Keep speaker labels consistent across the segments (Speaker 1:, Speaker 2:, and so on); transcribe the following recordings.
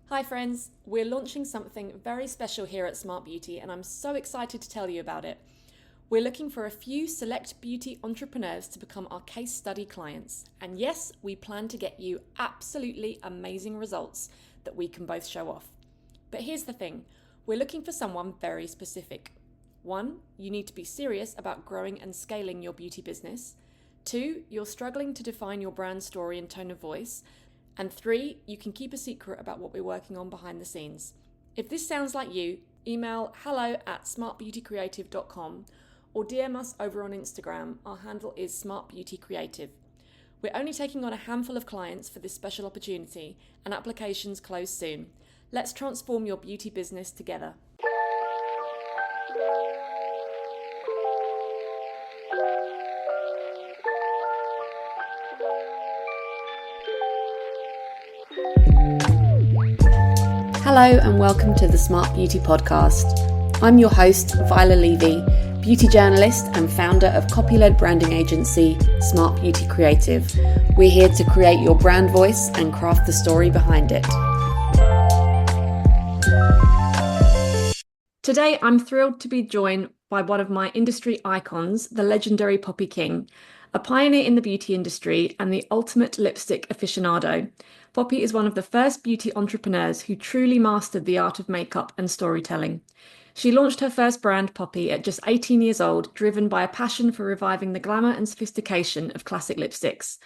Speaker 1: Hi friends, we're launching something very special here at Smart Beauty and I'm so excited to tell you about it. We're looking for a few select beauty entrepreneurs to become our case study clients. And yes, we plan to get you absolutely amazing results that we can both show off. But here's the thing, we're looking for someone very specific. 1, you need to be serious about growing and scaling your beauty business. 2, you're struggling to define your brand story and tone of voice. And 3, you can keep a secret about what we're working on behind the scenes. If this sounds like you, email hello@smartbeautycreative.com or DM us over on Instagram. Our handle is smartbeautycreative. We're only taking on a handful of clients for this special opportunity and applications close soon. Let's transform your beauty business together. Hello and welcome to the Smart Beauty Podcast. I'm your host, Viola Levy, beauty journalist and founder of copy-led branding agency, Smart Beauty Creative. We're here to create your brand voice and craft the story behind it. Today, I'm thrilled to be joined by one of my industry icons, the legendary Poppy King, a pioneer in the beauty industry and the ultimate lipstick aficionado. Poppy is one of the first beauty entrepreneurs who truly mastered the art of makeup and storytelling. She launched her first brand, Poppy, at just 18 years old, driven by a passion for reviving the glamour and sophistication of classic lipsticks.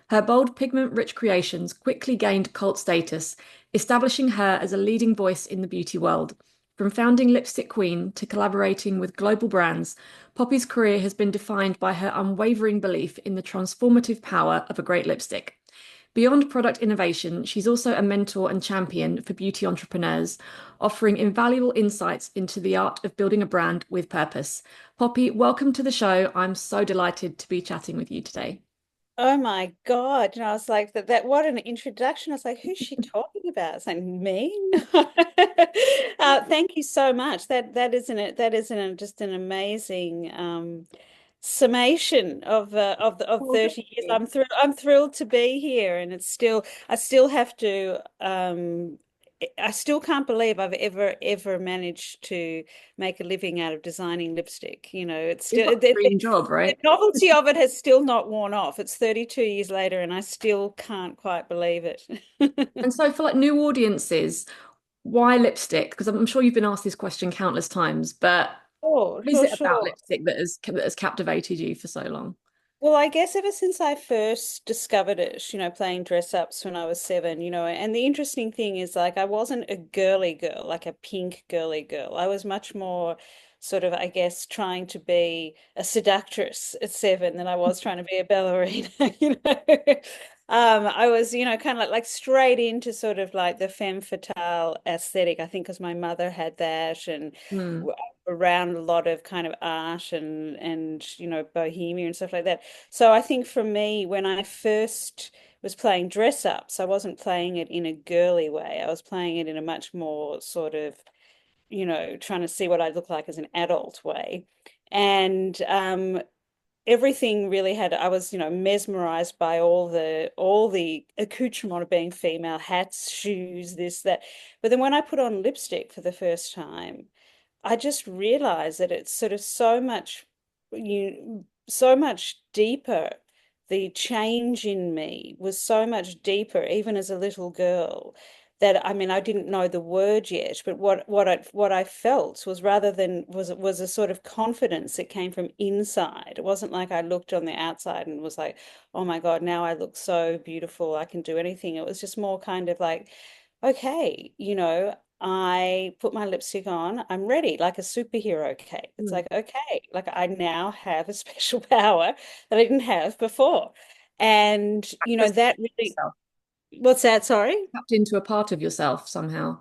Speaker 1: Her bold, pigment-rich creations quickly gained cult status, establishing her as a leading voice in the beauty world. From founding Lipstick Queen to collaborating with global brands, Poppy's career has been defined by her unwavering belief in the transformative power of a great lipstick. Beyond product innovation, she's also a mentor and champion for beauty entrepreneurs, offering invaluable insights into the art of building a brand with purpose. Poppy, welcome to the show. I'm so delighted to be chatting with you today.
Speaker 2: Oh my God. I was like that what an introduction. I was like, who's she talking about? It's like me. Thank you so much. That isn't just an amazing summation of
Speaker 1: Oh, thank
Speaker 2: 30 years.
Speaker 1: you.
Speaker 2: I'm thrilled to be here, and I still have to I still can't believe I've ever managed to make a living out of designing lipstick. It's
Speaker 1: You've
Speaker 2: still
Speaker 1: got a dream job,
Speaker 2: the
Speaker 1: right?
Speaker 2: novelty of it has still not worn off. It's 32 years later, and I still can't quite believe it.
Speaker 1: And so for like new audiences, why lipstick? Because I'm sure you've been asked this question countless times, but
Speaker 2: Sure,
Speaker 1: what is
Speaker 2: sure,
Speaker 1: it about
Speaker 2: sure.
Speaker 1: lipstick that has captivated you for so long?
Speaker 2: Well, I guess ever since I first discovered it, playing dress ups when I was 7, and the interesting thing is like I wasn't a girly girl, like a pink girly girl. I was much more sort of, I guess, trying to be a seductress at 7 than I was trying to be a ballerina, I was, kind of like straight into sort of like the femme fatale aesthetic, I think, because my mother had that and
Speaker 1: Hmm.
Speaker 2: around a lot of kind of art and bohemia and stuff like that. So I think for me, when I first was playing dress ups, I wasn't playing it in a girly way. I was playing it in a much more sort of, trying to see what I look like as an adult way. And everything really had, I was, mesmerized by all the accoutrement of being female, hats, shoes, this, that. But then when I put on lipstick for the first time, I just realized that it's sort of so much deeper. The change in me was so much deeper, even as a little girl, that I mean I didn't know the word yet, but what I felt was rather than was a sort of confidence that came from inside. It wasn't like I looked on the outside and was like, oh my God, now I look so beautiful, I can do anything. It was just more kind of like, okay, I put my lipstick on, I'm ready, like a superhero cape. It's
Speaker 1: Hmm.
Speaker 2: like, okay, like I now have a special power that I didn't have before. And,
Speaker 1: Just
Speaker 2: that really,
Speaker 1: yourself.
Speaker 2: what's that? Sorry?
Speaker 1: Tapped into a part of yourself somehow.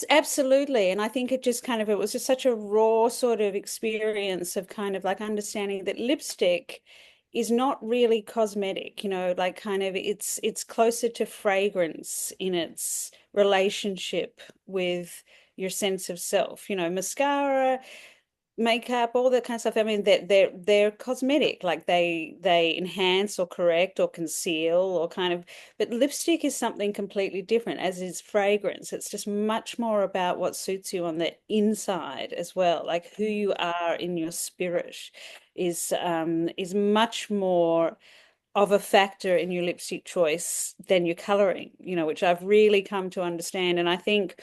Speaker 2: Absolutely. And I think it was just such a raw sort of experience of kind of like understanding that lipstick is not really cosmetic, like kind of it's closer to fragrance in its relationship with your sense of self. Mascara makeup, all that kind of stuff. I mean, they're cosmetic, like they enhance or correct or conceal or kind of. But lipstick is something completely different, as is fragrance. It's just much more about what suits you on the inside as well, like who you are in your spirit is much more of a factor in your lipstick choice than your coloring, which I've really come to understand. And I think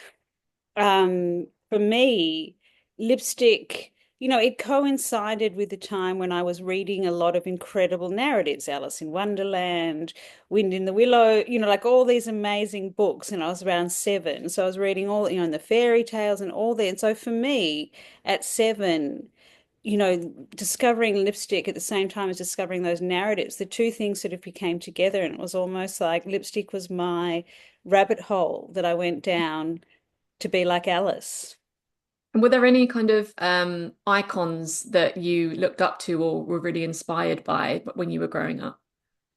Speaker 2: for me, lipstick, it coincided with the time when I was reading a lot of incredible narratives, Alice in Wonderland, Wind in the Willow, like all these amazing books. And I was around 7. So I was reading all, and the fairy tales and all that. And so for me, at 7, discovering lipstick at the same time as discovering those narratives, the two things sort of became together. And it was almost like lipstick was my rabbit hole that I went down to be like Alice.
Speaker 1: And were there any kind of icons that you looked up to or were really inspired by when you were growing up?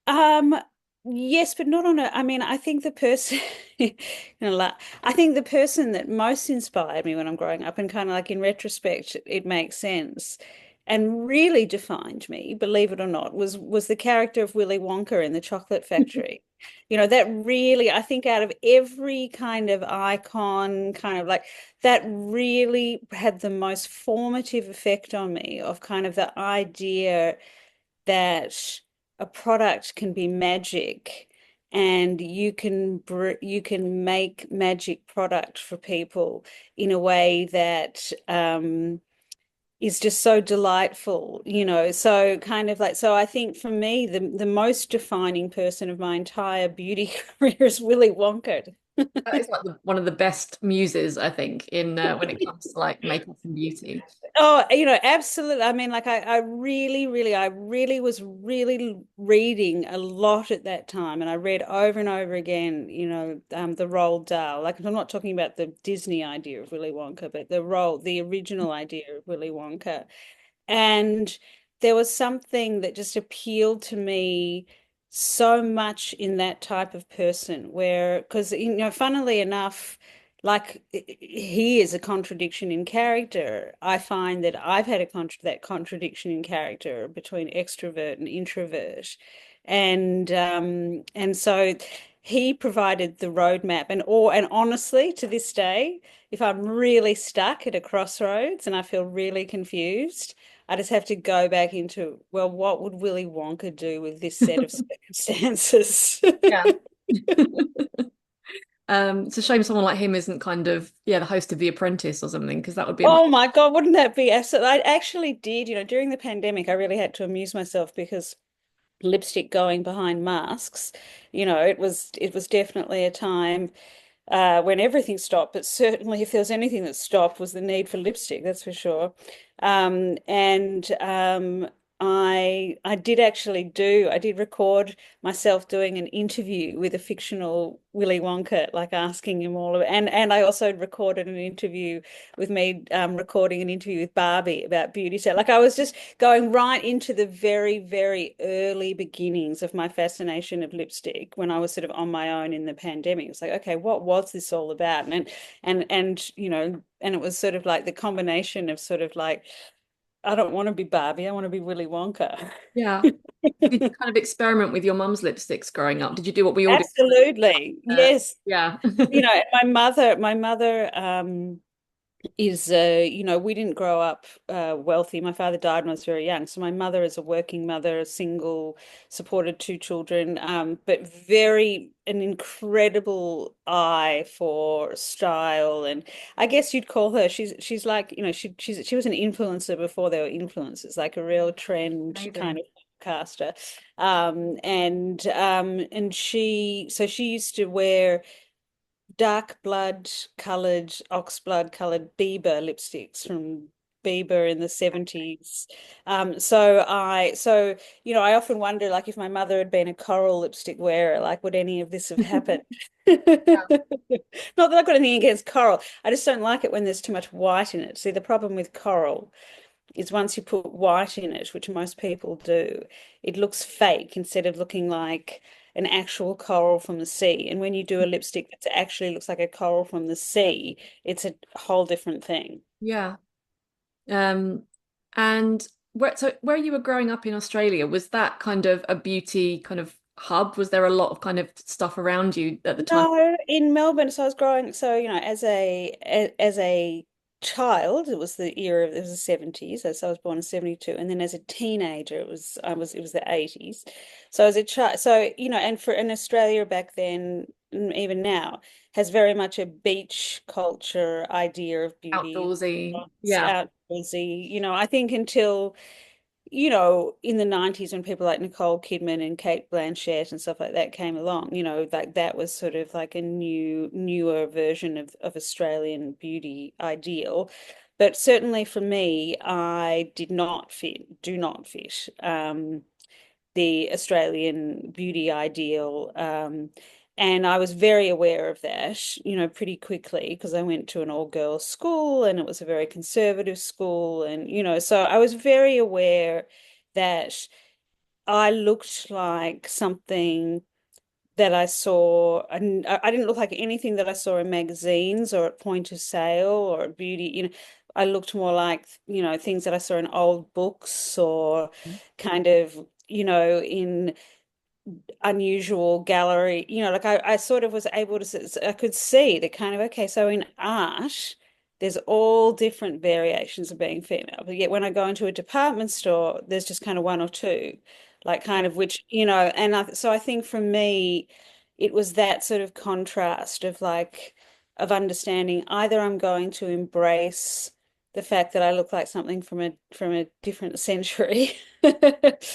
Speaker 2: Um, yes, but not on a, I mean, I think the person, I think the person that most inspired me when I'm growing up, and kind of like in retrospect, it makes sense, and really defined me, believe it or not, was the character of Willy Wonka in the Chocolate Factory. That really, I think out of every kind of icon, kind of like that really had the most formative effect on me of kind of the idea that a product can be magic and you can make magic product for people in a way that is just so delightful, so kind of like, so I think for me the most defining person of my entire beauty career is Willy Wonka.
Speaker 1: That is like one of the best muses, I think, in when it comes to like makeup and beauty.
Speaker 2: Oh, absolutely. I mean, like I really was really reading a lot at that time, and I read over and over again, the Roald Dahl. Like I'm not talking about the Disney idea of Willy Wonka, but the original idea of Willy Wonka. And there was something that just appealed to me so much in that type of person, where, because, funnily enough, like he is a contradiction in character. I find that I've had that contradiction in character between extrovert and introvert. And so he provided the roadmap, and honestly, to this day, if I'm really stuck at a crossroads and I feel really confused, I just have to go back into, well, what would Willy Wonka do with this set of circumstances?
Speaker 1: Yeah. It's a shame someone like him isn't kind of, yeah, the host of The Apprentice or something, because that would be a much.
Speaker 2: Oh my God, wouldn't that be absolutely? I actually did, during the pandemic, I really had to amuse myself because lipstick going behind masks, it was definitely a time when everything stopped, but certainly if there was anything that stopped was the need for lipstick, that's for sure. And I did record myself doing an interview with a fictional Willy Wonka, like asking him all of it. And I also recorded an interview with me, recording an interview with Barbie about beauty. So like I was just going right into the very, very early beginnings of my fascination of lipstick when I was sort of on my own in the pandemic. It's like, okay, what was this all about? And it was sort of like the combination of sort of like, I don't want to be Barbie, I want to be Willy Wonka.
Speaker 1: Yeah. Did you kind of experiment with your mum's lipsticks growing up? Did you do what we all do?
Speaker 2: Absolutely. Yes.
Speaker 1: Yeah.
Speaker 2: My mother is we didn't grow up wealthy. My father died when I was very young, so my mother is a working mother, a single, supported 2 children, but very an incredible eye for style. And I guess you'd call her, she's like, she was an influencer before there were influencers, like a real trend kind
Speaker 1: Amazing.
Speaker 2: of caster. And she used to wear dark blood colored, ox blood colored Bieber lipsticks from Bieber in the 70s. I often wonder, like, if my mother had been a coral lipstick wearer, like, would any of this have happened?
Speaker 1: Yeah.
Speaker 2: Not that I've got anything against coral. I just don't like it when there's too much white in it. See, the problem with coral is once you put white in it, which most people do, it looks fake instead of looking like an actual coral from the sea. And when you do a lipstick that actually looks like a coral from the sea, it's a whole different thing.
Speaker 1: Yeah. Um, and where you were growing up in Australia, was that kind of a beauty kind of hub? Was there a lot of kind of stuff around you at the time?
Speaker 2: No, in Melbourne, so I was growing, so as a child, it was the era of it was the 70s. So I was born in 72, and then as a teenager it was the 80s. So as a child, so and for in Australia back then, and even now, has very much a beach culture idea of beauty.
Speaker 1: Outdoorsy.
Speaker 2: It's
Speaker 1: Yeah.
Speaker 2: outdoorsy, I think until in the 90s when people like Nicole Kidman and Kate Blanchett and stuff like that came along, like that was sort of like a newer version of Australian beauty ideal. But certainly for me, I do not fit the Australian beauty ideal. And I was very aware of that, pretty quickly because I went to an all-girls school and it was a very conservative school. And, so I was very aware that I looked like something that I saw, and I didn't look like anything that I saw in magazines or at point of sale or at beauty. I looked more like, things that I saw in old books or kind of, in unusual gallery, like I sort of was able to, I could see the kind of, okay, so in art, there's all different variations of being female. But yet when I go into a department store, there's just kind of one or two, like kind of which, and so I think for me, it was that sort of contrast of like, of understanding either I'm going to embrace the fact that I look like something from a different century.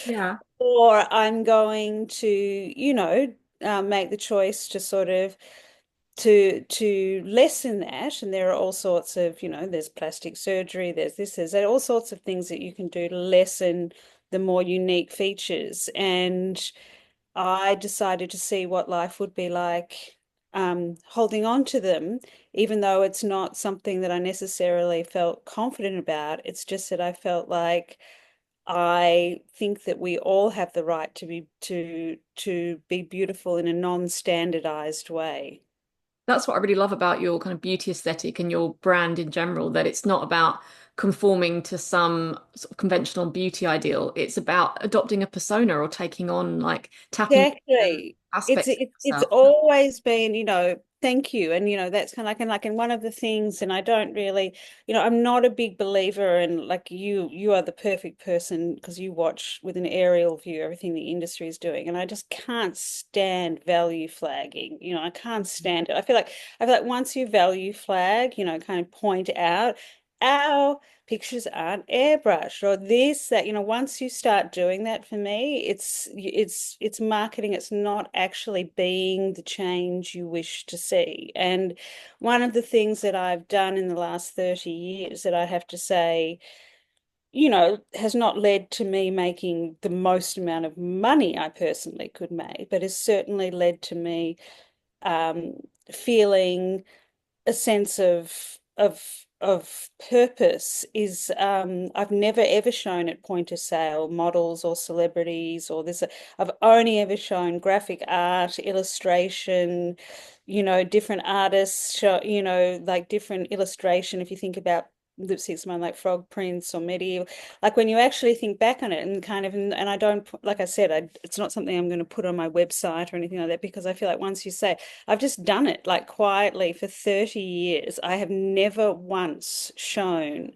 Speaker 1: Yeah.
Speaker 2: Or I'm going to, make the choice to sort of to lessen that. And there are all sorts of, there's plastic surgery, there's all sorts of things that you can do to lessen the more unique features. And I decided to see what life would be like holding on to them, even though it's not something that I necessarily felt confident about. It's just that I felt like I think that we all have the right to be beautiful in a non-standardized way.
Speaker 1: That's what I really love about your kind of beauty aesthetic and your brand in general, that it's not about conforming to some sort of conventional beauty ideal. It's about adopting a persona or taking on like tapping into
Speaker 2: Exactly. It's
Speaker 1: aspects of
Speaker 2: it, it's
Speaker 1: yourself.
Speaker 2: always been, thank you. And that's kind of like and one of the things, and I don't really, I'm not a big believer in like you are the perfect person because you watch with an aerial view everything the industry is doing. And I just can't stand value flagging. I can't stand it. I feel like once you value flag, kind of point out our pictures aren't airbrushed or this that once you start doing that for me it's marketing. It's not actually being the change you wish to see. And one of the things that I've done in the last 30 years that I have to say has not led to me making the most amount of money I personally could make, but has certainly led to me um, feeling a sense of purpose is I've never ever shown at point of sale models or celebrities or this. I've only ever shown graphic art, illustration, different artists show, like different illustration. If you think about lipsticks, mine like frog prints or medieval, like when you actually think back on it and kind of, and I don't, like I said, it's not something I'm going to put on my website or anything like that because I feel like once you say, I've just done it like quietly for 30 years. I have never once shown,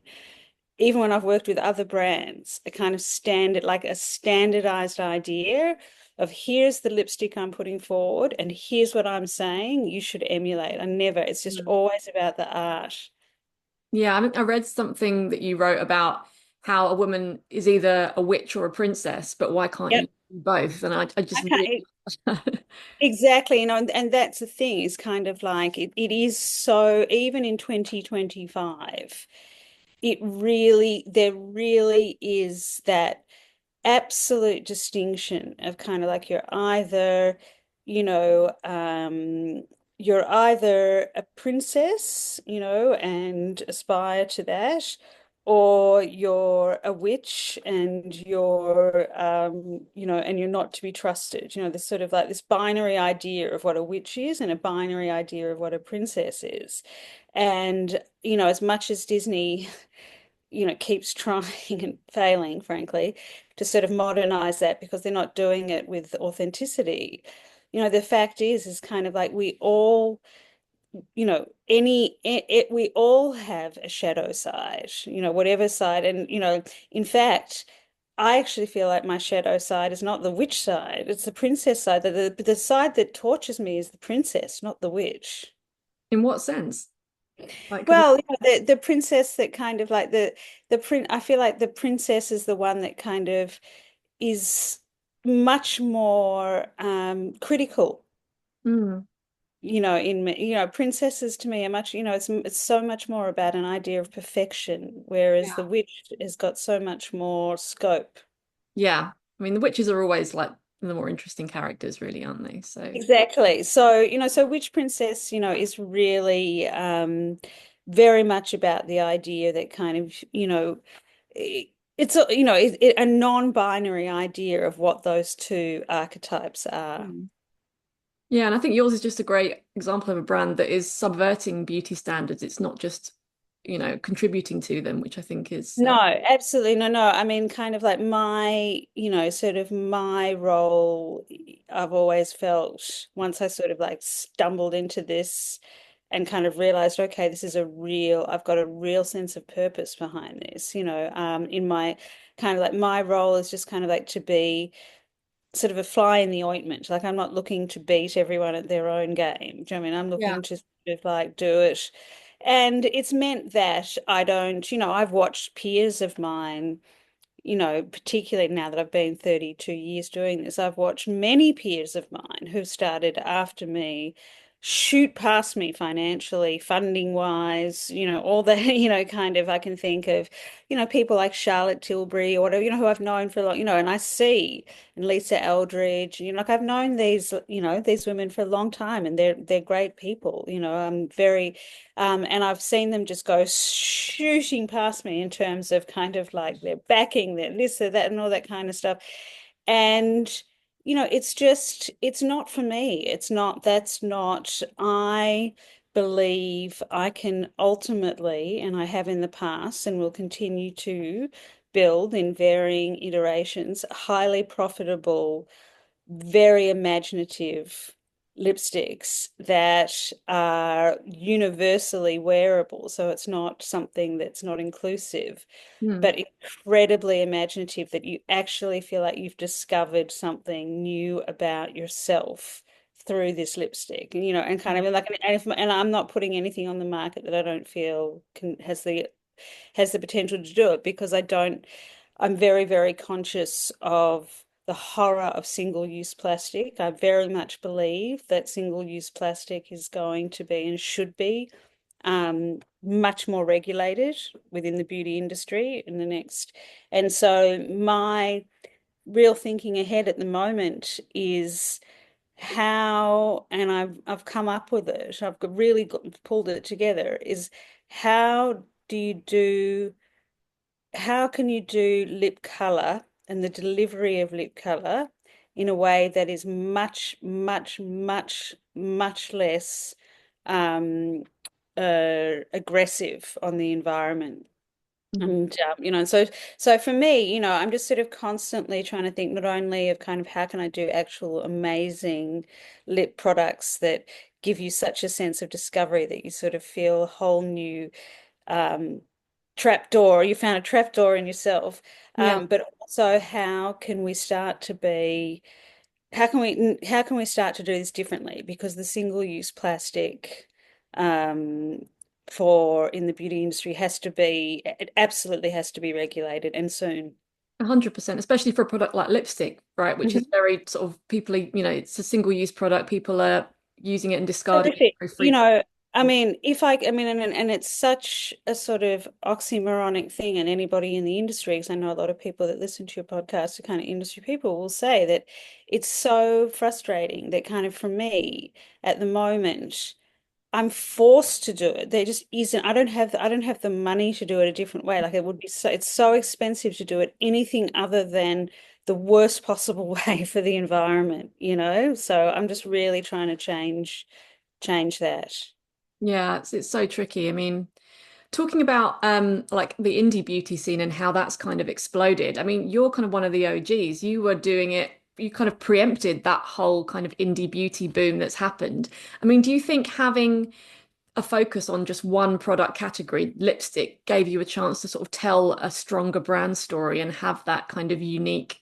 Speaker 2: even when I've worked with other brands, a kind of standard, like a standardized idea of here's the lipstick I'm putting forward and here's what I'm saying you should emulate. I never, it's just
Speaker 1: Mm.
Speaker 2: always about the art.
Speaker 1: Yeah, I think I read something that you wrote about how a woman is either a witch or a princess, but why can't you
Speaker 2: Yep.
Speaker 1: do both? And I just
Speaker 2: I
Speaker 1: really
Speaker 2: can't, exactly, and that's the thing is kind of like it is so even in 2025 there really is that absolute distinction of kind of like you know, um, you're either a princess, and aspire to that, or you're a witch and you're not to be trusted. There's sort of like this binary idea of what a witch is and a binary idea of what a princess is. And, as much as Disney keeps trying and failing, frankly, to sort of modernize that because they're not doing it with authenticity. The fact is kind of like we all, we all have a shadow side, whatever side. And, in fact, I actually feel like my shadow side is not the witch side, it's the princess side. The side that tortures me is the princess, not the witch.
Speaker 1: In what sense? Like, could you?
Speaker 2: Well, the princess that kind of like I feel like the princess is the one that kind of is much more critical.
Speaker 1: Mm,
Speaker 2: Princesses to me are much, it's so much more about an idea of perfection, whereas the
Speaker 1: yeah.
Speaker 2: witch has got so much more scope.
Speaker 1: Yeah. I mean, the witches are always like the more interesting characters, really, aren't they? So,
Speaker 2: Exactly. So, so Witch Princess, is really very much about the idea that kind of, it's a non-binary idea of what those two archetypes are.
Speaker 1: mm. Yeah, and I think yours is just a great example of a brand that is subverting beauty standards. It's not just, contributing to them, which I think is,
Speaker 2: No, absolutely. No, no. I mean, kind of like sort of my role, I've always felt once I sort of like stumbled into this and kind of realized, okay, I've got a real sense of purpose behind this, in my kind of like my role is just kind of like to be sort of a fly in the ointment. Like I'm not looking to beat everyone at their own game. Do you know what I mean? I'm
Speaker 1: yeah.
Speaker 2: looking to sort of like do it. And it's meant that I don't, I've watched peers of mine, particularly now that I've been 32 years doing this, I've watched many peers of mine who've started after me shoot past me financially, funding wise, all the, kind of I can think of, people like Charlotte Tilbury or whatever, who I've known for a long, and I see and Lisa Eldridge, like I've known these women for a long time and they're great people, I'm very and I've seen them just go shooting past me in terms of kind of like their backing, their this, their that, and all that kind of stuff. And, it's not for me. I believe I can ultimately, and I have in the past and will continue to build in varying iterations, highly profitable very imaginative lipsticks that are universally wearable. So it's not something that's not inclusive,
Speaker 1: Mm,
Speaker 2: but incredibly imaginative that you actually feel like you've discovered something new about yourself through this lipstick. And kind of like, and I'm not putting anything on the market that I don't feel has the potential to do it because I'm very, very conscious of the horror of single-use plastic. I very much believe that single-use plastic is going to be and should be much more regulated within the beauty industry in the next. And so my real thinking ahead at the moment is and I've come up with it. Pulled it together. Is how do you do how can you do lip color and the delivery of lip color in a way that is much, much, much, much less um, aggressive on the environment?
Speaker 1: mhm.
Speaker 2: And so for me, I'm just sort of constantly trying to think not only of kind of how can I do actual amazing lip products that give you such a sense of discovery that you sort of feel a whole new um, trapdoor. You found a trapdoor in yourself.
Speaker 1: Yeah,
Speaker 2: But also, how can we start to do this differently? Because the single-use plastic um, for in the beauty industry it absolutely has to be regulated and soon.
Speaker 1: 100%, especially for a product like lipstick, right? Which is
Speaker 2: Mhm.
Speaker 1: very sort of people, it's a single-use product. People are using it and discarding it
Speaker 2: Horrific.
Speaker 1: very frequently.
Speaker 2: I mean, and it's such a sort of oxymoronic thing, and anybody in the industry, because I know a lot of people that listen to your podcast are kind of industry people, will say that it's so frustrating that kind of for me at the moment, I'm forced to do it. There just isn't, I don't have the money to do it a different way. Like it's so expensive to do it anything other than the worst possible way for the environment, So I'm just really trying to change that.
Speaker 1: Yeah, it's so tricky. I mean, Talking about like the indie beauty scene and how that's kind of exploded. I mean, you're kind of one of the OGs. You were doing it, you kind of preempted that whole kind of indie beauty boom that's happened. I mean, do you think having a focus on just one product category, lipstick, gave you a chance to sort of tell a stronger brand story and have that kind of unique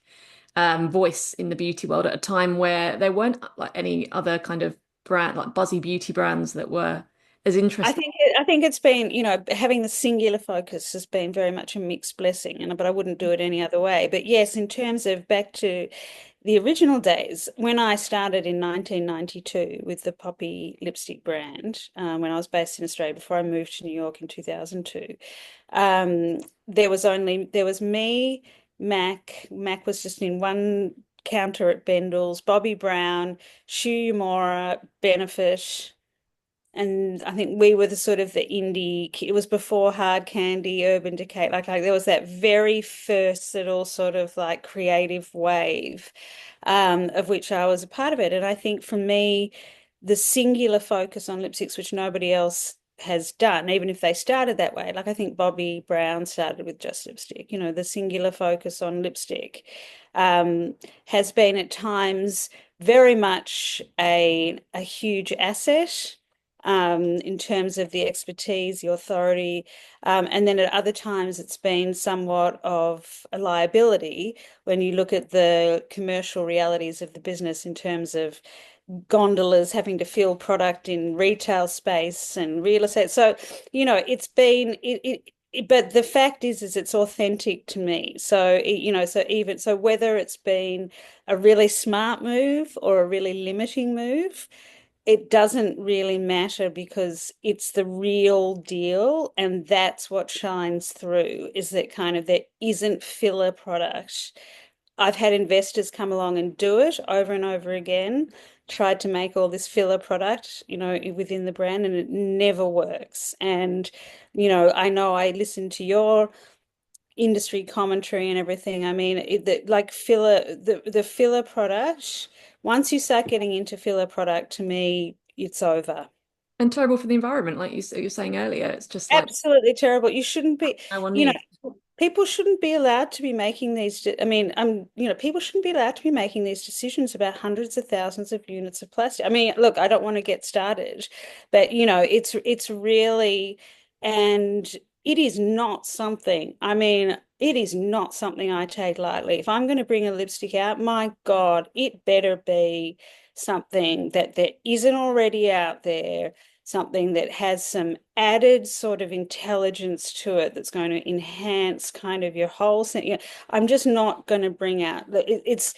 Speaker 1: voice in the beauty world at a time where there weren't like any other kind of brand, like buzzy beauty brands that were as interesting?
Speaker 2: I think it's been, having the singular focus has been very much a mixed blessing, and but I wouldn't do it any other way. But yes, in terms of back to the original days, when I started in 1992 with the Poppy lipstick brand, when I was based in Australia before I moved to New York in 2002, there was me, Mac. Mac was just in one counter at Bendel's, Bobby Brown, Shu Uemura, Benefit. And I think we were the sort of the indie, it was before Hard Candy, Urban Decay, like there was that very first little sort of like creative wave, of which I was a part of it. And I think for me, the singular focus on lipsticks, which nobody else has done, even if they started that way, like I think Bobby Brown started with just lipstick, the singular focus on lipstick, um, has been at times very much a huge asset, in terms of the expertise, the authority, and then at other times it's been somewhat of a liability when you look at the commercial realities of the business in terms of gondolas having to fill product in retail space and real estate. So, it's been but the fact is it's authentic to me. So, so whether it's been a really smart move or a really limiting move, it doesn't really matter because it's the real deal, and that's what shines through, is that kind of there isn't filler product. I've had investors come along and do it over and over again, tried to make all this filler product, within the brand, and it never works. And, I know I listen to your industry commentary and everything. I mean, like filler, the filler product, once you start getting into filler product, to me, it's over.
Speaker 1: And terrible for the environment, like you were saying earlier. It's just like
Speaker 2: Absolutely terrible. You shouldn't be,
Speaker 1: no one
Speaker 2: you know,
Speaker 1: needs.
Speaker 2: people shouldn't be allowed to be making I mean, people shouldn't be allowed to be making these decisions about hundreds of thousands of units of plastic. I mean, look, I don't want to get started, but it's really, and it is not something, I mean, it is not something I take lightly. If I'm going to bring a lipstick out, my God, it better be something that there isn't already out there, something that has some added sort of intelligence to it that's going to enhance kind of your whole sense. I'm just not going to bring out it's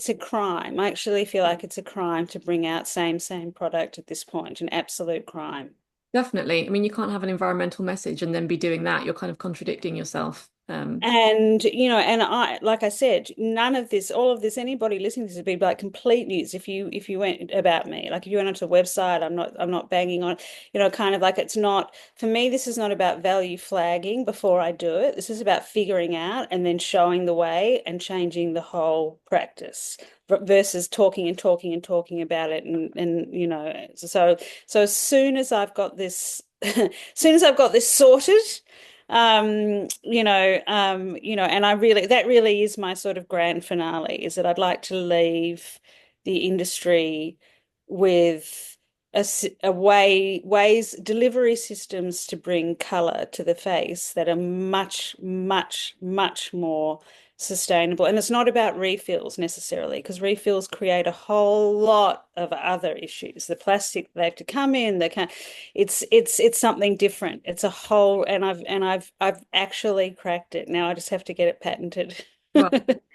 Speaker 2: a crime. I actually feel like it's a crime to bring out same product at this point, an absolute crime.
Speaker 1: Definitely. I mean, you can't have an environmental message and then be doing that. You're kind of contradicting yourself.
Speaker 2: And and like I said, none of this, all of this, anybody listening to this would be like complete news if you went about me. Like if you went onto a website, I'm not banging on, kind of like, it's not, for me, this is not about value flagging before I do it. This is about figuring out and then showing the way and changing the whole practice versus talking and talking and talking about it. So as soon as I've got this, as soon as I've got this sorted, and that really is my sort of grand finale, is that I'd like to leave the industry with ways, delivery systems to bring color to the face that are much, much, much more sustainable. And it's not about refills necessarily, because refills create a whole lot of other issues. The plastic they have to come in, they can it's something different. It's a whole, and I've actually cracked it. Now I just have to get it patented.
Speaker 1: Well,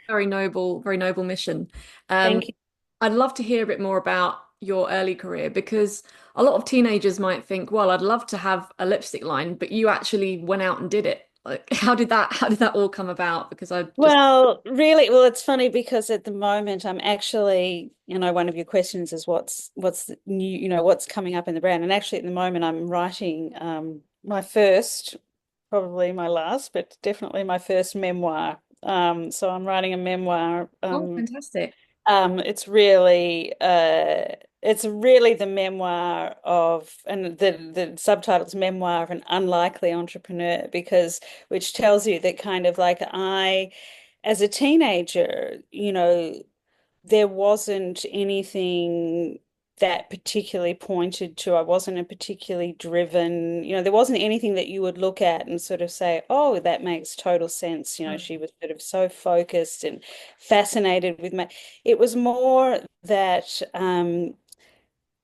Speaker 1: very noble mission. Um,
Speaker 2: Thank you.
Speaker 1: I'd love to hear a bit more about your early career because a lot of teenagers might think, well, I'd love to have a lipstick line, but you actually went out and did it. Like, how did that all come about? Because I just
Speaker 2: Well, it's funny because at the moment I'm actually, one of your questions is what's the new, what's coming up in the brand. And actually at the moment I'm writing my first, probably my last, but definitely my first memoir. So I'm writing a memoir.
Speaker 1: oh, fantastic.
Speaker 2: It's really It's really the memoir of, and the subtitle's memoir of an unlikely entrepreneur, because which tells you that kind of like as a teenager, there wasn't anything that particularly pointed to, I wasn't a particularly driven, there wasn't anything that you would look at and sort of say, oh, that makes total sense. She was sort of so focused and fascinated with it was more that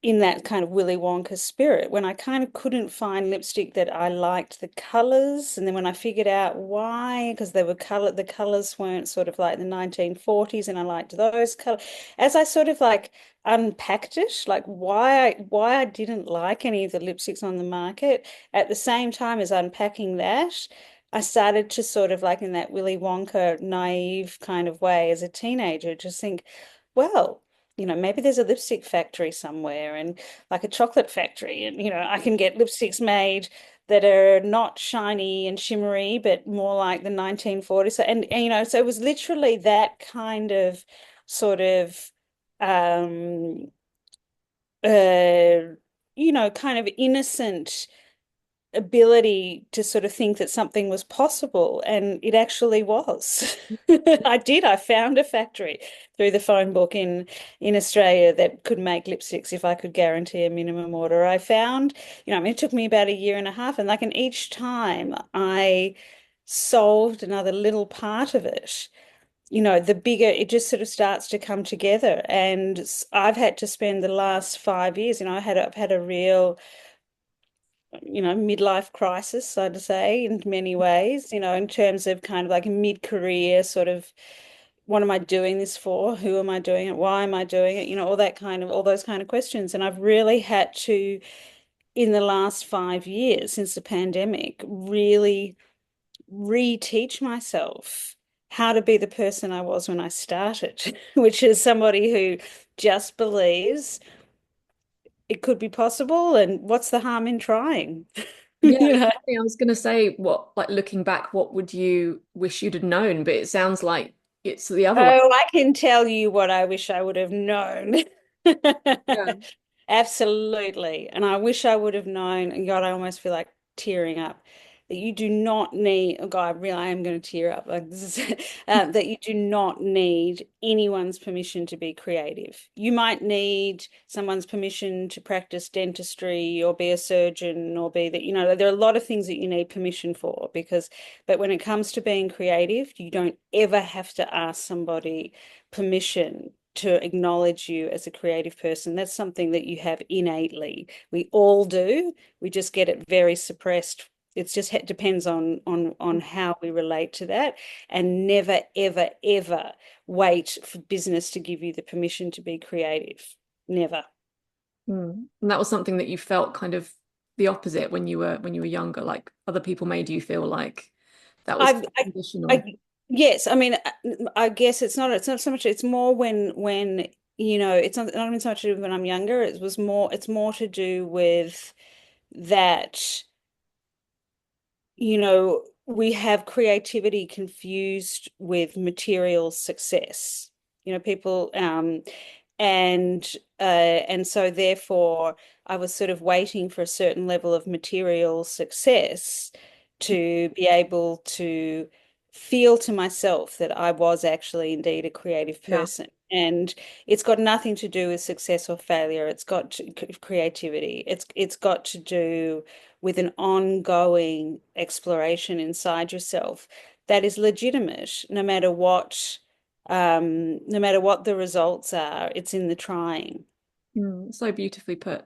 Speaker 2: in that kind of Willy Wonka spirit, when I kind of couldn't find lipstick that I liked the colors, and then when I figured out why, because the colors weren't sort of like the 1940s, and I liked those colors. As I sort of like unpacked it, like why I didn't like any of the lipsticks on the market, at the same time as unpacking that, I started to sort of like in that Willy Wonka naive kind of way as a teenager, just think, well, maybe there's a lipstick factory somewhere and like a chocolate factory, and I can get lipsticks made that are not shiny and shimmery, but more like the 1940s. So, so it was literally that kind of sort of um kind of innocent ability to sort of think that something was possible, and it actually was. I found a factory through the phone book in Australia that could make lipsticks if I could guarantee a minimum order. I found, I mean, it took me about a year and a half, and like, and each time I solved another little part of it, the bigger it just sort of starts to come together. And I've had to spend the last 5 years, I've had a real midlife crisis, so to say, in many ways, in terms of kind of like a mid-career sort of, what am I doing this for? Who am I doing it? Why am I doing it? All those kind of questions. And I've really had to, in the last 5 years since the pandemic, really reteach myself how to be the person I was when I started, which is somebody who just believes it could be possible, and what's the harm in trying?
Speaker 1: Yeah,
Speaker 2: You know?
Speaker 1: exactly. I was going to say, what, like looking back, what would you wish you'd have known? But it sounds like it's the other way.
Speaker 2: Oh, I can tell you what I wish I would have known.
Speaker 1: Yeah.
Speaker 2: Absolutely. And I wish I would have known, and God, I almost feel like tearing up, that you do not need, oh God, really, I am going to tear up. Like this is, that you do not need anyone's permission to be creative. You might need someone's permission to practice dentistry or be a surgeon or be that, there are a lot of things that you need permission for, but when it comes to being creative, you don't ever have to ask somebody permission to acknowledge you as a creative person. That's something that you have innately. We all do. We just get it very suppressed. It's just depends on how we relate to that, and never ever ever wait for business to give you the permission to be creative. Never.
Speaker 1: And that was something that you felt kind of the opposite when you were younger, like other people made you feel like that was
Speaker 2: I, I,
Speaker 1: conditional.
Speaker 2: I yes. I mean, I guess it's not so much. It's more when it's not even so much to do when I'm younger. It's more to do with that, we have creativity confused with material success. People, and so therefore I was sort of waiting for a certain level of material success to be able to feel to myself that I was actually indeed a creative
Speaker 1: Yeah.
Speaker 2: person. And it's got nothing to do with success or failure. It's got creativity. It's got to do with an ongoing exploration inside yourself that is legitimate, no matter what the results are. It's in the trying.
Speaker 1: So beautifully put.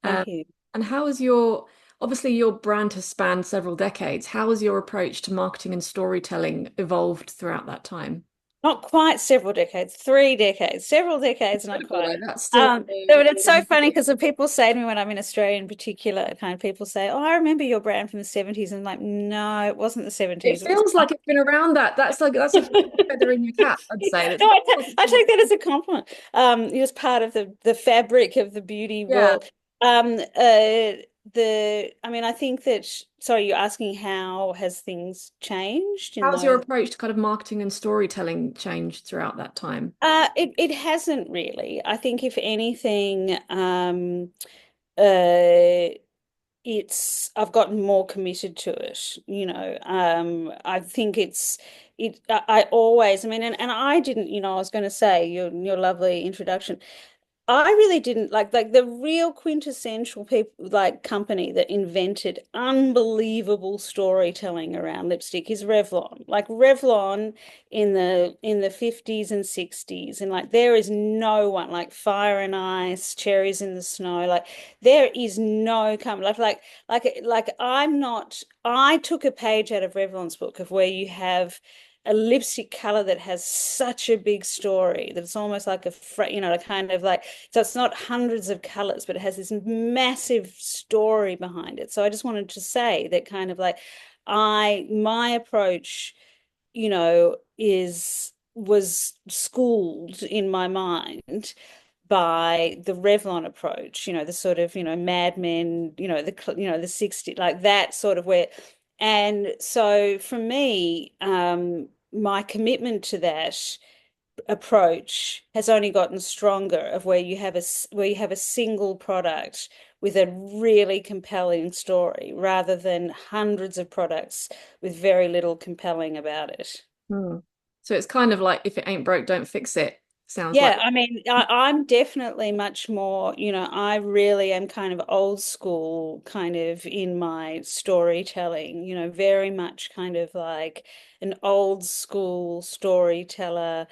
Speaker 1: Um,
Speaker 2: Thank you.
Speaker 1: and how has obviously your brand has spanned several decades. How has your approach to marketing and storytelling evolved throughout that time?
Speaker 2: Not quite several decades, 3 decades, several decades, not
Speaker 1: But
Speaker 2: quite.
Speaker 1: like that's still
Speaker 2: But it's so funny because when people say to me when I'm in Australia in particular, kind of people say, "Oh, I remember your brand from the 70s." And I'm like, no, it wasn't the
Speaker 1: it
Speaker 2: 70s. It was
Speaker 1: feels like it's been around that. That's a feather in your cap, I'd say. That's
Speaker 2: No,
Speaker 1: like it's
Speaker 2: I
Speaker 1: been,
Speaker 2: take that as a compliment. It was part of the fabric of the beauty
Speaker 1: yeah.
Speaker 2: world. I mean, I think that, sorry, you're asking how has things changed in
Speaker 1: How's your
Speaker 2: those?
Speaker 1: approach to kind of marketing and storytelling changed throughout that time?
Speaker 2: It hasn't really. I think if anything, uh, it's I've gotten more committed to it, you know. I think I always, I mean, and I didn't, you know, I was going to say your lovely introduction. I really didn't like the real quintessential people like company that invented unbelievable storytelling around lipstick is Revlon. Like Revlon in the 50s and 60s, and like there is no one like Fire and Ice, Cherries in the Snow, like there is no company like I'm not I took a page out of Revlon's book of where you have a lipstick color that has such a big story that it's almost like you know, kind of like, so it's not hundreds of colors, but it has this massive story behind it. So I just wanted to say that kind of like my approach, you know, is was schooled in my mind by the Revlon approach, you know, the sort of, you know, Mad Men, the 60, like that sort of where, and so for me, my commitment to that approach has only gotten stronger of where you have a single product with a really compelling story rather than hundreds of products with very little compelling about it.
Speaker 1: Hmm. So it's kind of like if it ain't broke, don't fix it. Sounds like.
Speaker 2: Yeah, I mean, I'm definitely much more, you know, I really am kind of old school, kind of in my storytelling, you know, very much kind of like an old school storyteller,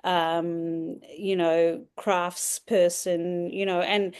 Speaker 2: you know, crafts person, you know, and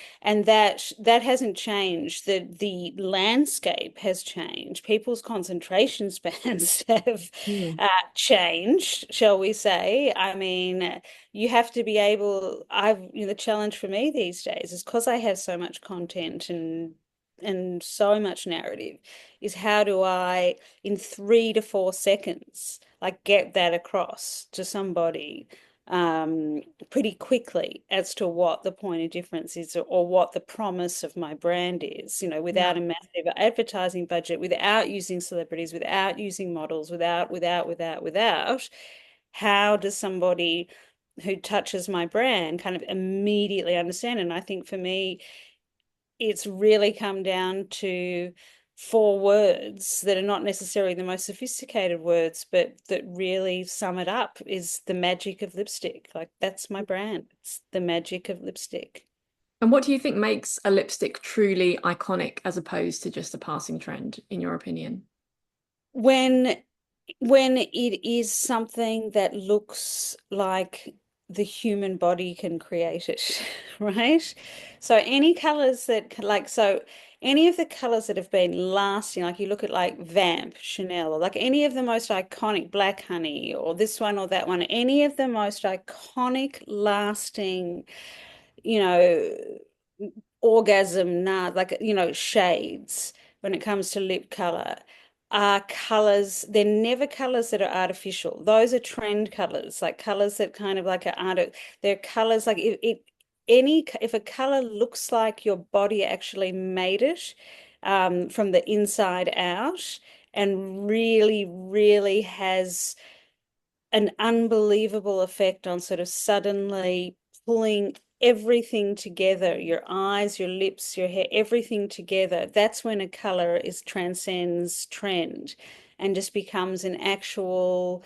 Speaker 2: that hasn't changed. The landscape has changed. People's concentration spans have
Speaker 1: Hmm.
Speaker 2: changed, shall we say. I mean, you have to be able, you know, the challenge for me these days is because I have so much content and so much narrative, is how do I, in 3 to 4 seconds, like get that across to somebody pretty quickly as to what the point of difference is or what the promise of my brand is, you know,
Speaker 1: Yeah.
Speaker 2: without a massive advertising budget, without using celebrities, without using models, without. How does somebody who touches my brand kind of immediately understand? And I think for me, it's really come down to 4 words that are not necessarily the most sophisticated words, but that really sum it up is the magic of lipstick. Like that's my brand. It's the magic of lipstick.
Speaker 1: And what do you think makes a lipstick truly iconic as opposed to just a passing trend, in your opinion?
Speaker 2: When when it is something that looks like the human body can create it, right? So any colors that like so any of the colors that have been lasting, like you look at like Vamp, Chanel, or like any of the most iconic Black Honey, or this one or that one, any of the most iconic lasting, you know, orgasm, nah, like, you know, shades when it comes to lip color are colors, they're never colors that are artificial. Those are trend colors, like colors that kind of like are art, they're colors like if a color looks like your body actually made it from the inside out and really, really has an unbelievable effect on sort of suddenly pulling everything together, your eyes, your lips, your hair, everything together. That's when a color is transcends trend and just becomes an actual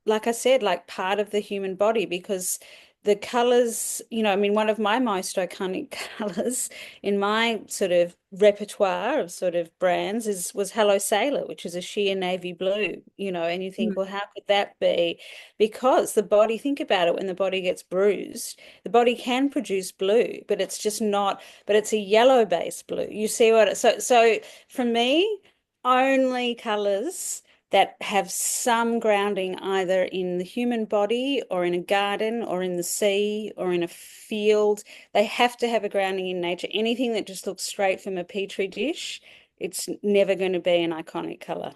Speaker 2: like I said, like part of the human body because the colors, you know, I mean, one of my most iconic colors in my sort of repertoire of sort of brands is was Hello Sailor, which is a sheer navy blue, you know, and you think,
Speaker 1: Mm.
Speaker 2: well, how could that be? Because the body, think about it, when the body gets bruised, the body can produce blue, but it's just not, but it's a yellow based blue. You see what, so for me, only colors that have some grounding either in the human body or in a garden or in the sea or in a field. They have to have a grounding in nature. Anything that just looks straight from a petri dish, it's never going to be an iconic color.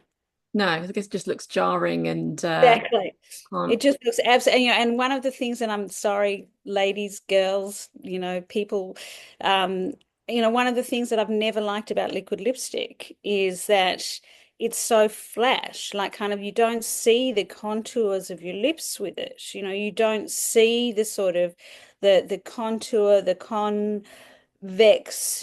Speaker 1: No, I guess it just looks jarring and
Speaker 2: Exactly.
Speaker 1: can't.
Speaker 2: It just looks absolutely, you know, and one of the things, and I'm sorry, ladies, girls, you know, people, one of the things that I've never liked about liquid lipstick is that it's so flat. Like kind of you don't see the contours of your lips with it. You don't see the sort of the contour, the convex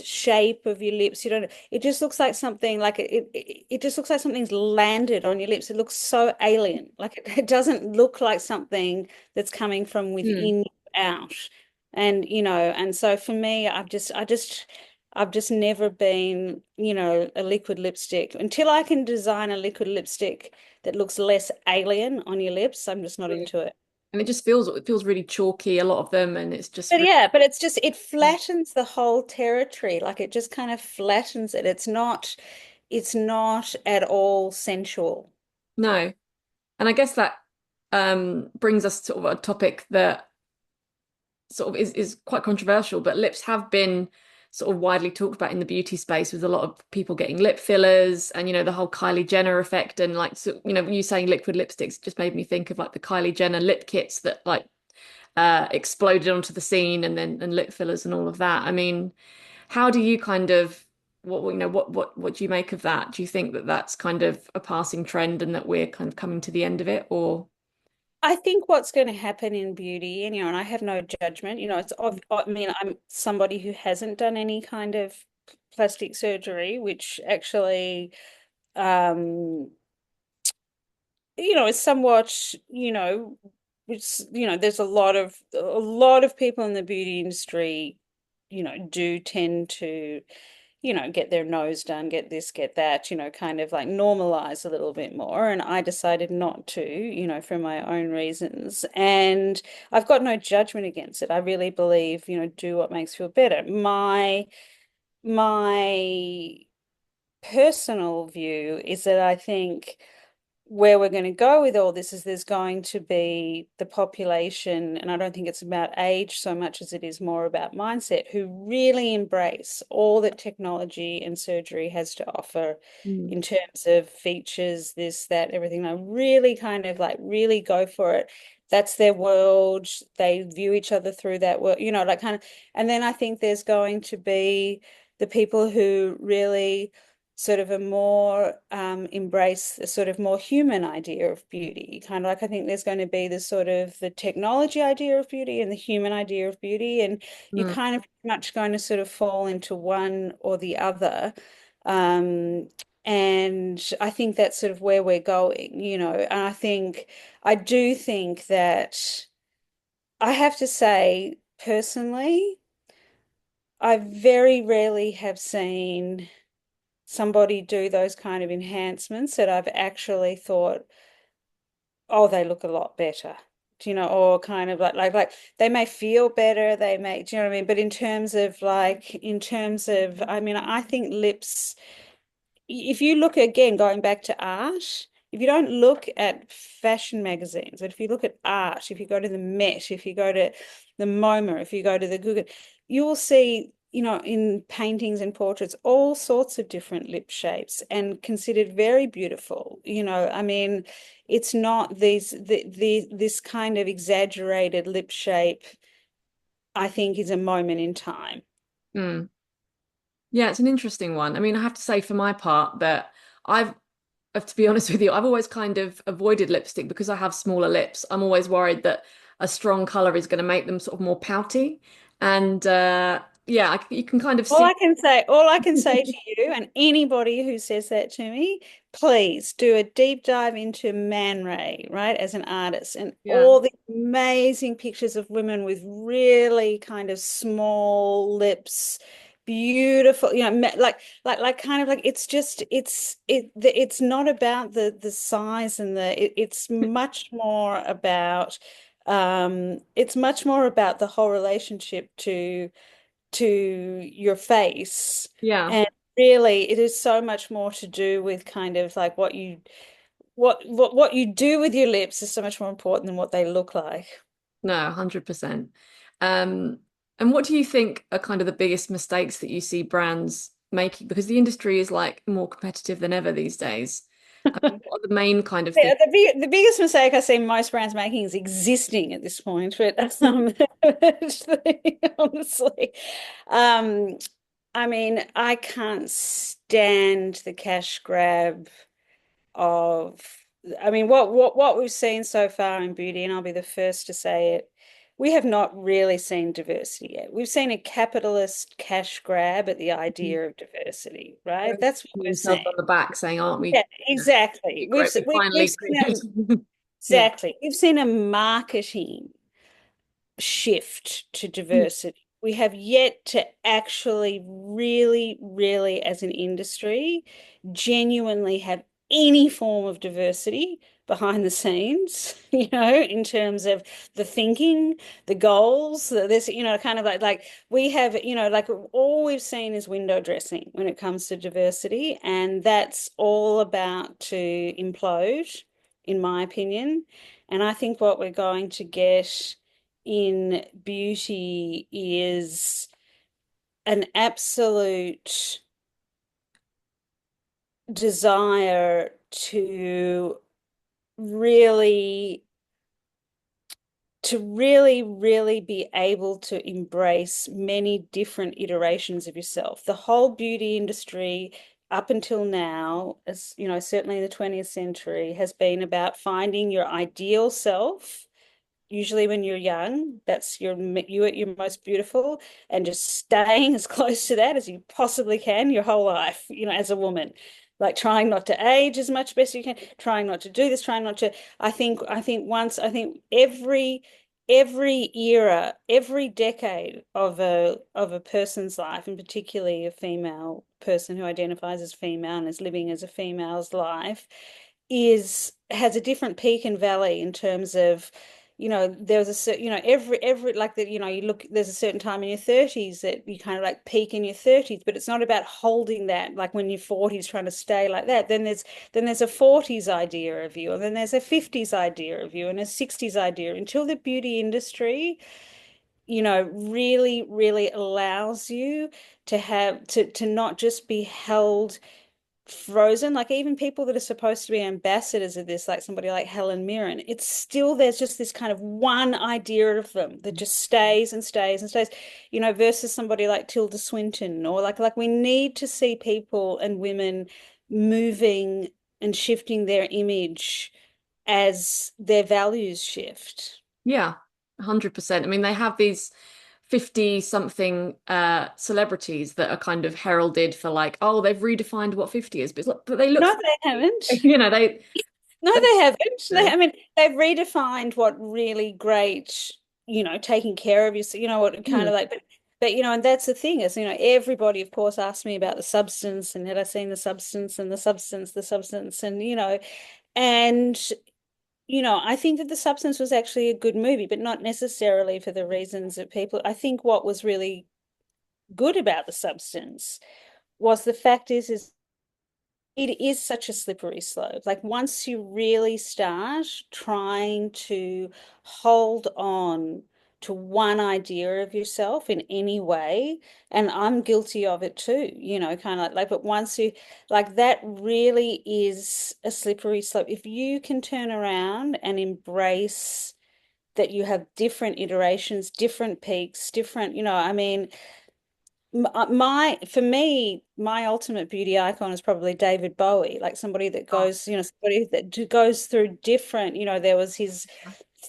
Speaker 2: shape of your lips. You don't, it just looks like something like it just looks like something's landed on your lips. It looks so alien. Like it doesn't look like something that's coming from
Speaker 1: Mm.
Speaker 2: within you out. And so for me, I've just never been, a liquid lipstick. Until I can design a liquid lipstick that looks less alien on your lips, I'm just not into it.
Speaker 1: And it feels really chalky, a lot of them, and it's just
Speaker 2: But
Speaker 1: really,
Speaker 2: yeah, but it flattens the whole territory. Like it just kind of flattens it. It's not at all sensual.
Speaker 1: no. And I guess that brings us to sort of a topic that sort of is quite controversial, but lips have been sort of widely talked about in the beauty space with a lot of people getting lip fillers and the whole Kylie Jenner effect and like so, you saying liquid lipsticks just made me think of like the Kylie Jenner lip kits that like exploded onto the scene and lip fillers and all of that. I mean, how do you kind of what do you make of that? Do you think that that's kind of a passing trend and that we're kind of coming to the end of it or
Speaker 2: I think what's going to happen in beauty, and I have no judgment, I mean, I'm somebody who hasn't done any kind of plastic surgery, which actually, um, is somewhat, there's a lot of people in the beauty industry, do tend to get their nose done, get this, get that, kind of like normalize a little bit more. And I decided not to, for my own reasons. And I've got no judgment against it. I really believe, do what makes you feel better. My personal view is that I think where we're going to go with all this is there's going to be the population, and I don't think it's about age so much as it is more about mindset, who really embrace all that technology and surgery has to offer
Speaker 1: Mm.
Speaker 2: in terms of features, this, that, everything. They really kind of like really go for it. That's their world. They view each other through that world, like kind of, and then I think there's going to be the people who really sort of a more embrace the sort of more human idea of beauty. Kind of like I think there's going to be the sort of the technology idea of beauty and the human idea of beauty, and you're
Speaker 1: Mm.
Speaker 2: kind of much going to sort of fall into one or the other. Um, and I think that's sort of where we're going, and I do think that I have to say personally, I very rarely have seen somebody do those kind of enhancements that I've actually thought, oh, they look a lot better. Or kind of like they may feel better, they may, do you know what I mean? But I mean, I think lips, if you look again, going back to art, if you don't look at fashion magazines, but if you look at art, if you go to the Met, if you go to the MoMA, if you go to the Google, you will see, in paintings and portraits, all sorts of different lip shapes and considered very beautiful. I mean, it's not this kind of exaggerated lip shape, I think, is a moment in time.
Speaker 1: Mm. Yeah, it's an interesting one. I mean, I have to say for my part that I've to be honest with you, I've always kind of avoided lipstick because I have smaller lips. I'm always worried that a strong color is going to make them sort of more pouty. And yeah, you can kind of see.
Speaker 2: All I can say to you and anybody who says that to me, please do a deep dive into Man Ray, right, as an artist, and
Speaker 1: Yeah.
Speaker 2: all the amazing pictures of women with really kind of small lips, beautiful, like kind of like it's just it's not about the size and it's much more about the whole relationship to your face.
Speaker 1: Yeah.
Speaker 2: And really, it is so much more to do with kind of like what you do with your lips is so much more important than what they look like.
Speaker 1: No, 100%. Um, and what do you think are kind of the biggest mistakes that you see brands making? Because the industry is like more competitive than ever these days. I mean, what are the main kind of things?
Speaker 2: The biggest mistake I see most brands making is existing at this point, but honestly, um, I mean, I can't stand the cash grab of, I mean, what we've seen so far in beauty, and I'll be the first to say it, we have not really seen diversity yet. We've seen a capitalist cash grab at the idea of diversity, right?
Speaker 1: Very
Speaker 2: That's what
Speaker 1: patting
Speaker 2: we've
Speaker 1: themselves
Speaker 2: seen.
Speaker 1: on the back saying, aren't we,
Speaker 2: Yeah,
Speaker 1: you know,
Speaker 2: exactly.
Speaker 1: great, we
Speaker 2: We've
Speaker 1: finally
Speaker 2: seen a,
Speaker 1: created. Yeah.
Speaker 2: exactly. We've seen a marketing shift to diversity. We have yet to actually really, really, as an industry, genuinely have any form of diversity behind the scenes, in terms of the thinking, the goals, this, kind of like we have, like all we've seen is window dressing when it comes to diversity, and that's all about to implode, in my opinion. And I think what we're going to get in beauty is an absolute desire to really really be able to embrace many different iterations of yourself. The whole beauty industry up until now, as you know, certainly in the 20th century, has been about finding your ideal self. Usually when you're young, that's you at your most beautiful, and just staying as close to that as you possibly can your whole life, as a woman. Like trying not to age as much best you can, trying not to do this, trying not to. I think every era, every decade of a person's life, and particularly a female person who identifies as female and is living as a female's life, is has a different peak and valley in terms of, there's a certain, every like that, you look, there's a certain time in your 30s that you kind of like peak in your 30s, but it's not about holding that like when you're 40s trying to stay like that. Then there's a 40s idea of you, and then there's a 50s idea of you, and a 60s idea, until the beauty industry, really, really allows you to not just be held frozen. Like even people that are supposed to be ambassadors of this, like somebody like Helen Mirren, it's still, there's just this kind of one idea of them that just stays and stays and stays, versus somebody like Tilda Swinton, or like we need to see people and women moving and shifting their image as their values shift.
Speaker 1: Yeah, 100%. I mean, they have these 50 something celebrities that are kind of heralded for like, oh, they've redefined what 50 is, but, but they look,
Speaker 2: No, they haven't.
Speaker 1: you know,
Speaker 2: No,
Speaker 1: they,
Speaker 2: they haven't.
Speaker 1: no.
Speaker 2: I mean, they've redefined what really great, taking care of you. So, what kind
Speaker 1: Mm.
Speaker 2: of like, but and that's the thing is, everybody, of course, asked me about the substance and had I seen the substance and the substance, and and I think that the substance was actually a good movie, but not necessarily for the reasons that people. I think what was really good about the substance was the fact is it is such a slippery slope. Like once you really start trying to hold on to one idea of yourself in any way, and I'm guilty of it too, kind of but once you, like, that really is a slippery slope. If you can turn around and embrace that you have different iterations, different peaks, different, I mean, my for me, my ultimate beauty icon is probably David Bowie, like somebody that
Speaker 1: Oh,
Speaker 2: goes, somebody that goes through different, there was his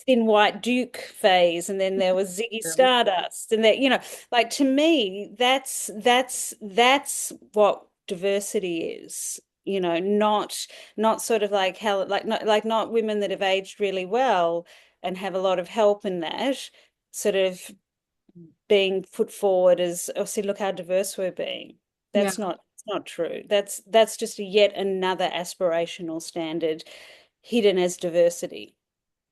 Speaker 2: Thin White Duke phase, and then there was Ziggy
Speaker 1: yeah.
Speaker 2: Stardust, and that, like to me, that's what diversity is. Not sort of like hell, not women that have aged really well and have a lot of help in that sort of being put forward as, oh, see, look how diverse we're being.
Speaker 1: Yeah.
Speaker 2: It's not true. That's just yet another aspirational standard hidden as diversity.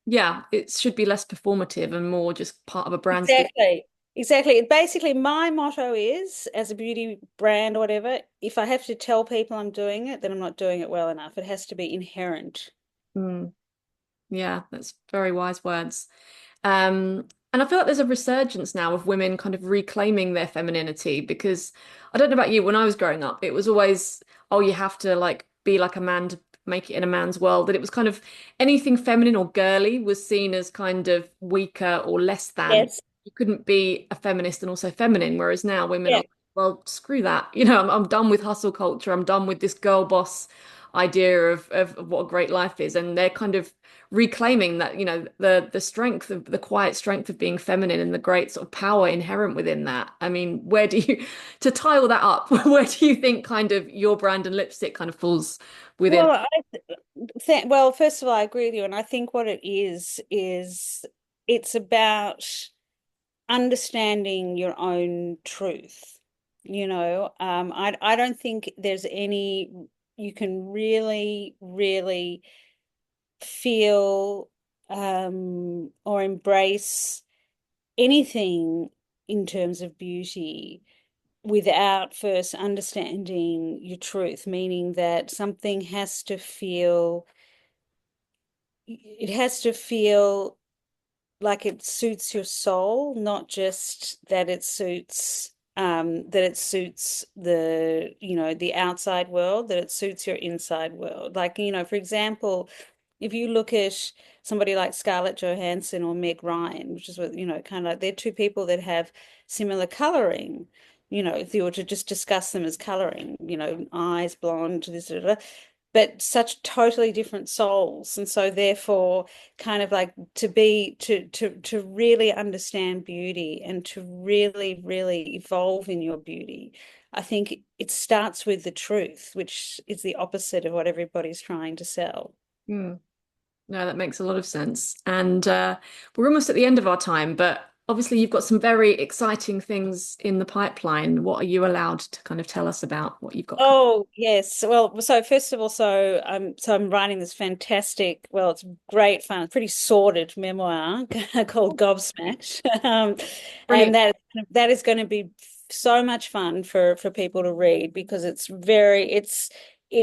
Speaker 1: Yeah, it should be less performative and more just part of a brand's DNA.
Speaker 2: Exactly. Exactly. Basically, my motto is, as a beauty brand or whatever, if I have to tell people I'm doing it, then I'm not doing it well enough. It has to be inherent.
Speaker 1: Mm, yeah, that's very wise words. And I feel like there's a resurgence now of women kind of reclaiming their femininity because I don't know about you, when I was growing up, it was always, oh, you have to like be like a man to make it in a man's world. That it was kind of anything feminine or girly was seen as kind of weaker or less than.
Speaker 2: Yes.
Speaker 1: You couldn't be a feminist and also feminine, whereas now women
Speaker 2: Yeah.
Speaker 1: are, well, screw that. I'm done with hustle culture. I'm done with this girl boss idea of what a great life is. And they're kind of reclaiming that, the strength of the quiet strength of being feminine and the great sort of power inherent within that. I mean, to tie all that up, where do you think kind of your brand and lipstick kind of falls within?
Speaker 2: Well, well, first of all, I agree with you, and I think what it is it's about understanding your own truth. I don't think there's any you can really feel or embrace anything in terms of beauty without first understanding your truth, meaning that something has to feel like it suits your soul, not just that it suits the outside world, that it suits your inside world. Like, for example, if you look at somebody like Scarlett Johansson or Meg Ryan, which is what, kind of like they're two people that have similar coloring. If you were to just discuss them as coloring, eyes blonde, but such totally different souls. And so therefore, kind of like to really understand beauty and to really evolve in your beauty, I think it starts with the truth, which is the opposite of what everybody's trying to sell.
Speaker 1: Hmm. No, that makes a lot of sense. And we're almost at the end of our time, but obviously you've got some very exciting things in the pipeline. What are you allowed to kind of tell us about what you've got coming?
Speaker 2: Oh, yes. Well, so first of all, so I'm writing this fantastic, well, it's great fun, pretty sordid memoir called Gobsmacked. And
Speaker 1: Brilliant.
Speaker 2: that is going to be so much fun for people to read because it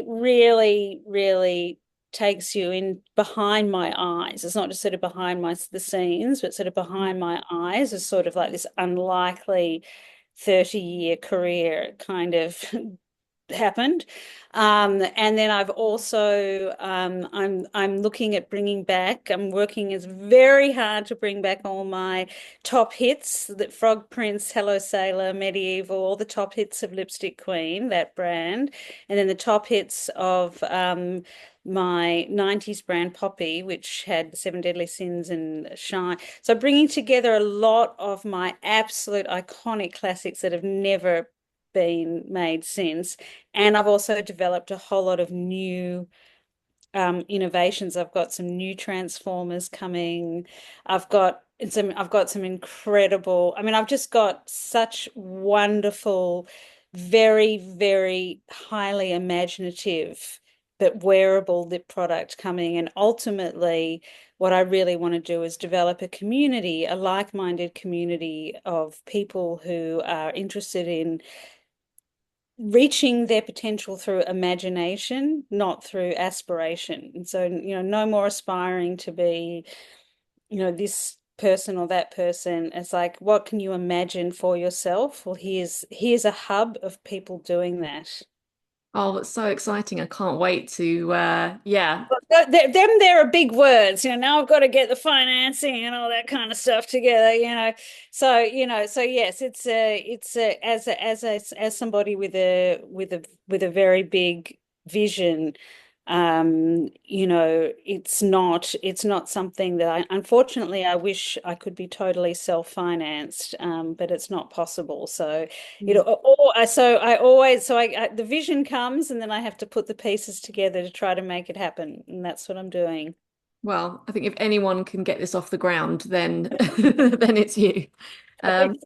Speaker 2: really takes you in behind my eyes. It's not just sort of behind the scenes, but sort of behind my eyes is sort of like this unlikely 30-year career kind of happened. And then I've also I'm looking at bringing back. I'm working as very hard to bring back all my top hits, that Frog Prince, Hello Sailor, Medieval, all the top hits of Lipstick Queen, that brand, and then the top hits of my 90s brand Poppy, which had Seven Deadly Sins and Shine. So bringing together a lot of my absolute iconic classics that have never been made since. And I've also developed a whole lot of new innovations. I've got some new transformers coming. I've got some incredible, I mean, I've just got such wonderful, very highly imaginative but wearable lip product coming. And ultimately, what I really want to do is develop a community, a like-minded community of people who are interested in reaching their potential through imagination, not through aspiration. And so, no more aspiring to be, this person or that person. It's like, what can you imagine for yourself? Well, here's a hub of people doing that.
Speaker 1: Oh, that's so exciting. I can't wait to yeah.
Speaker 2: There are big words, now I've got to get the financing and all that kind of stuff together, so yes, as somebody with a very big vision. It's not something that unfortunately, I wish I could be totally self-financed, but it's not possible. So,
Speaker 1: Mm.
Speaker 2: the vision comes and then I have to put the pieces together to try to make it happen. And that's what I'm doing.
Speaker 1: Well, I think if anyone can get this off the ground, then then it's you. Um,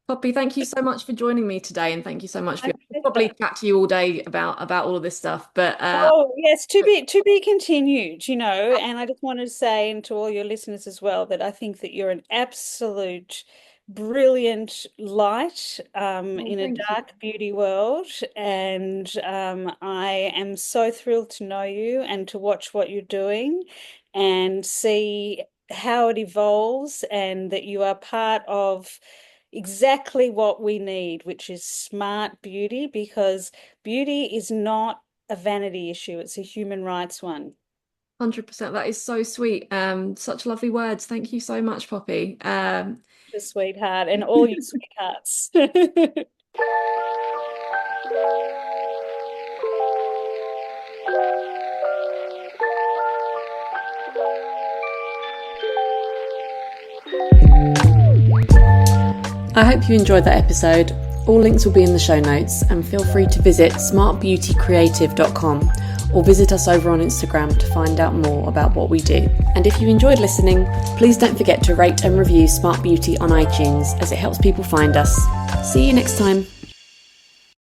Speaker 1: Poppy, thank you so much for joining me today, and thank you so much for
Speaker 2: My
Speaker 1: your I'll probably
Speaker 2: pleasure.
Speaker 1: chat to you all day about all of this stuff. But
Speaker 2: Oh, yes, to be continued, and I just wanted to say, and to all your listeners as well, that I think that you're an absolute brilliant light
Speaker 1: oh,
Speaker 2: in a
Speaker 1: thank you.
Speaker 2: dark beauty world. And I am so thrilled to know you and to watch what you're doing and see how it evolves, and that you are part of exactly what we need, which is smart beauty, because beauty is not a vanity issue, it's a human rights one.
Speaker 1: 100%. That is so sweet. Such lovely words. Thank you so much, Poppy.
Speaker 2: Your sweetheart and all you sweethearts.
Speaker 1: I hope you enjoyed that episode. All links will be in the show notes, and feel free to visit smartbeautycreative.com or visit us over on Instagram to find out more about what we do. And if you enjoyed listening, please don't forget to rate and review Smart Beauty on iTunes, as it helps people find us. See you next time.